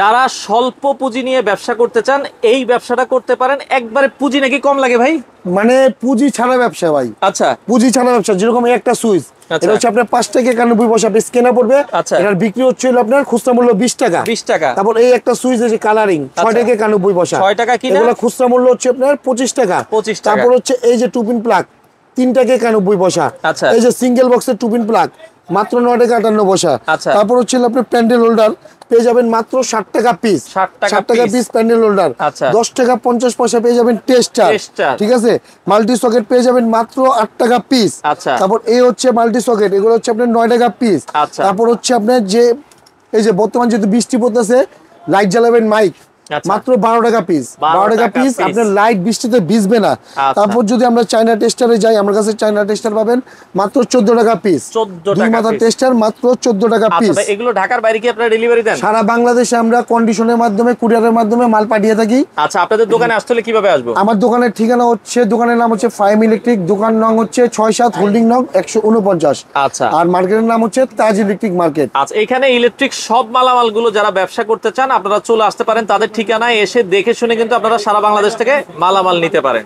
যারা স্বল্প পুঁজি নিয়ে ব্যবসা করতে চান এই ব্যবসাটা করতে পারেন। একবারে পুঁজি নাকি কম লাগে ভাই? মানে পুঁজি ছাড়া ব্যবসা ভাই। আচ্ছা, পুঁজি ছাড়া ব্যবসা, যেরকম একটা সুইচ এটা হচ্ছে আপনার 5 টাকা 91 পয়সা পিস কেনা পড়বে। আচ্ছা, এটার বিক্রি হচ্ছে আপনার খুচরা মূল্য 20 টাকা। 20 টাকা। তারপর এই একটা সুইচ আছে কালারিং 6 টাকা 91 পয়সা। 6 টাকা কিনা, এগুলো খুচরা মূল্য হচ্ছে আপনার 25 টাকা। 25 টাকা। তারপর হচ্ছে এই যে টুপিন প্লাগ 3 টাকা 91 পয়সা। আচ্ছা, এই যে সিঙ্গেল বক্সের টুপিন প্লাগ মাত্র 9 টাকা 58 পয়সা। আচ্ছা, তারপর হচ্ছে আপনার প্যান্ডেল হোল্ডার পেয়ে যাবেন মাত্র 60 টাকা পিস। 60 টাকা পিস প্যান্ডেল হোল্ডার। আচ্ছা, 10 টাকা 50 পয়সা পেয়ে যাবেন টেস্টার। ঠিক আছে, মাল্টি সকেট পেয়ে যাবেন মাত্র 8 টাকা পিস। আচ্ছা, তারপর এই হচ্ছে মাল্টি সকেট, এগুলো হচ্ছে আপনার 9 টাকা পিস। আচ্ছা, তারপর হচ্ছে আপনার যে এই যে বর্তমান যেহেতু বৃষ্টি পড়তেছে লাইট জ্বালাবেন মাইক মাত্র 12 টাকা পিস। 12 টাকা পিস, আপনার লাইট বৃষ্টিতে ভিজবে না। তারপর যদি আমরা চায়না টেস্টারে যাই, আমার কাছে চায়না টেস্টার পাবেন মাত্র 14 টাকা পিস। 14 দুই টাকা মাথা পিস টেস্টার মাত্র 14 টাকা পিস। আচ্ছা, এগুলো ঢাকার বাইরে কি আপনারা ডেলিভারি দেন? সারা বাংলাদেশে আমরা কন্ডিশনের মাধ্যমে কুরিয়ারের মাধ্যমে মাল পাঠিয়ে থাকি। আচ্ছা, আপনাদের দোকানে আসলে কিভাবে আসবো? আমার দোকানের ঠিকানা হচ্ছে, দোকানের নাম হচ্ছে ফাইম ইলেকট্রিক, দোকান নং হচ্ছে 6-7 হোল্ডিং নং 149। আচ্ছা, আর মার্কেটের নাম হচ্ছে তাজ ইলেকট্রিক মার্কেট। আচ্ছা, এখানে ইলেকট্রিক সব মালামাল গুলো যারা ব্যবসা করতে চান আপনারা চলে আসতে পারেন তাদের ঠিকানায় এসে দেখে শুনে কিন্তু আপনারা সারা বাংলাদেশ থেকে মালামাল নিতে পারেন।